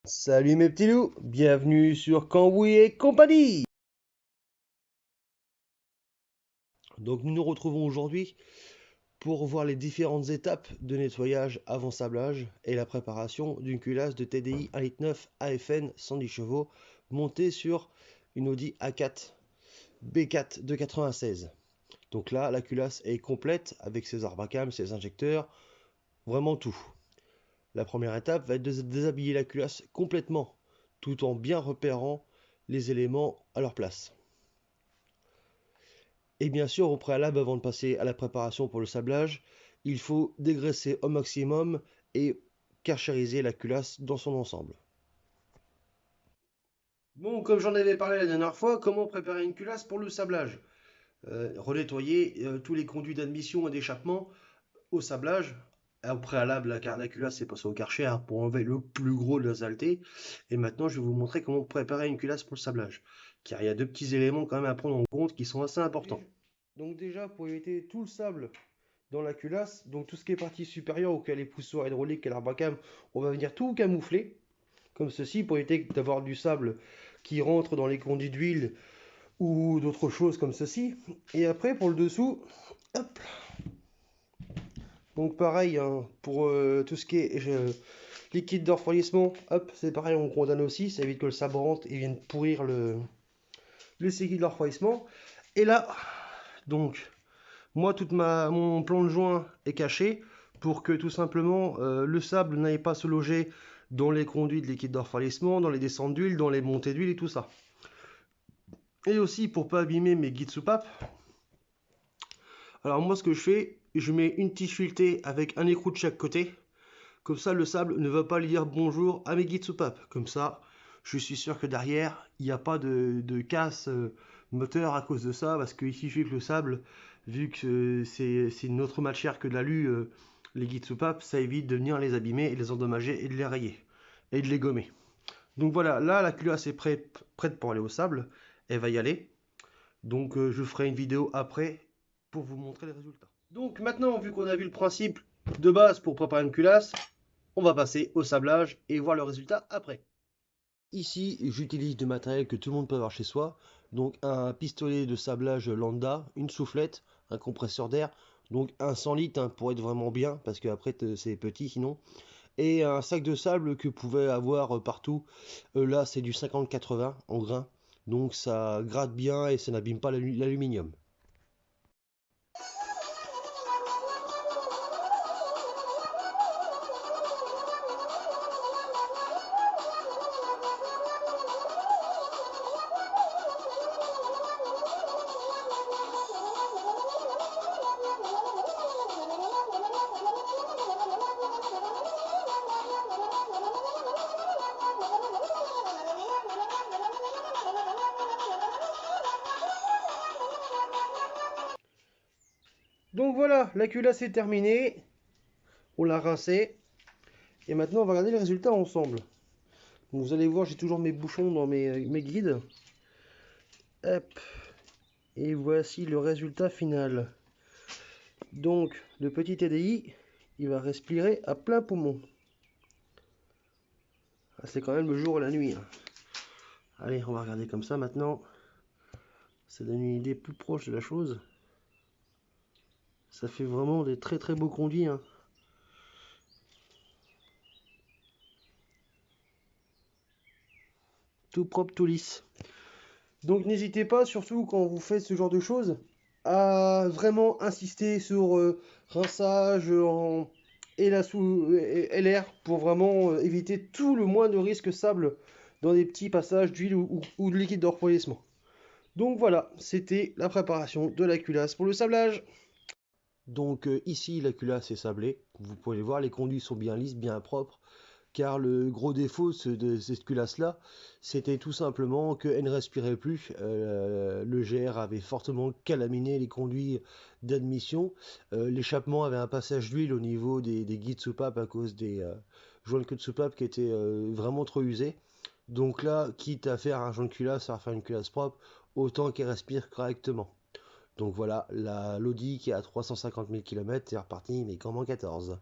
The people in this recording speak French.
Salut mes petits loups, bienvenue sur Cambouis et compagnie. Donc nous nous retrouvons aujourd'hui pour voir les différentes étapes de nettoyage avant sablage et la préparation d'une culasse de TDI 1,9 litre AFN 110 chevaux montée sur une Audi A4 B4 de 96. Donc là, la culasse est complète avec ses arbacams, ses injecteurs, vraiment tout. La première étape va être de déshabiller la culasse complètement, tout en bien repérant les éléments à leur place. Et bien sûr, au préalable, avant de passer à la préparation pour le sablage, il faut dégraisser au maximum et carchériser la culasse dans son ensemble. Bon, comme j'en avais parlé la dernière fois, comment préparer une culasse pour le sablage? Renettoyer tous les conduits d'admission et d'échappement au sablage. Au préalable, la culasse est passée au Karcher pour enlever le plus gros de la saleté. Et maintenant, je vais vous montrer comment préparer une culasse pour le sablage. Car il y a deux petits éléments quand même à prendre en compte qui sont assez importants. Donc déjà, pour éviter tout le sable dans la culasse, donc tout ce qui est partie supérieure, auquel les poussoirs hydrauliques et l'arbacam, on va venir tout camoufler, comme ceci, pour éviter d'avoir du sable qui rentre dans les conduits d'huile ou d'autres choses comme ceci. Et après, pour le dessous, hop, donc pareil, hein, pour tout ce qui est liquide de refroidissement, hop, c'est pareil, on condamne aussi, ça évite que le sable rentre et vienne pourrir le liquide de refroidissement. Et là, donc, moi, mon plan de joint est caché pour que tout simplement le sable n'aille pas se loger dans les conduits de liquide de refroidissement, dans les descentes d'huile, dans les montées d'huile et tout ça. Et aussi pour pas abîmer mes guides soupapes. Alors moi, ce que je fais, je mets une tige filetée avec un écrou de chaque côté. Comme ça, le sable ne va pas lui dire bonjour à mes guides soupapes. Comme ça, je suis sûr que derrière, il n'y a pas de casse moteur à cause de ça, parce qu'il suffit que le sable, vu que c'est une autre matière que de l'alu, les guides soupapes, ça évite de venir les abîmer et les endommager et de les rayer et de les gommer. Donc voilà, là la culasse est prête pour aller au sable, elle va y aller. Donc je ferai une vidéo après pour vous montrer les résultats. Donc maintenant, vu qu'on a vu le principe de base pour préparer une culasse, on va passer au sablage et voir le résultat après. Ici, j'utilise du matériel que tout le monde peut avoir chez soi. Donc un pistolet de sablage lambda, une soufflette, un compresseur d'air, donc un 100 litres hein, pour être vraiment bien, parce qu'après c'est petit sinon. Et un sac de sable que vous pouvez avoir partout. Là c'est du 50-80 en grain, donc ça gratte bien et ça n'abîme pas l'aluminium. Donc voilà, la culasse est terminée, on l'a rincée, et maintenant on va regarder les résultats ensemble. Donc vous allez voir, j'ai toujours mes bouchons dans mes guides. Hop, et voici le résultat final. Donc le petit TDI, il va respirer à plein poumon. Ah, c'est quand même le jour et la nuit, hein. Allez, on va regarder comme ça maintenant. Ça donne une idée plus proche de la chose. Ça fait vraiment des très très beaux conduits, hein. Tout propre, tout lisse. Donc n'hésitez pas, surtout quand vous faites ce genre de choses, à vraiment insister sur rinçage et l'air pour vraiment éviter tout le moins de risque sable dans des petits passages d'huile ou de liquide de refroidissement. Donc voilà, c'était la préparation de la culasse pour le sablage. Donc ici la culasse est sablée, vous pouvez voir les conduits sont bien lisses, bien propres, car le gros défaut de cette culasse là, c'était tout simplement qu'elle ne respirait plus, le GR avait fortement calaminé les conduits d'admission, l'échappement avait un passage d'huile au niveau des guides soupapes à cause des joints de queue de soupape qui étaient vraiment trop usés. Donc là, quitte à faire un joint de culasse, à faire une culasse propre, autant qu'elle respire correctement. Donc voilà, l'Audi qui est à 350 000 km est reparti, mais comme en 14.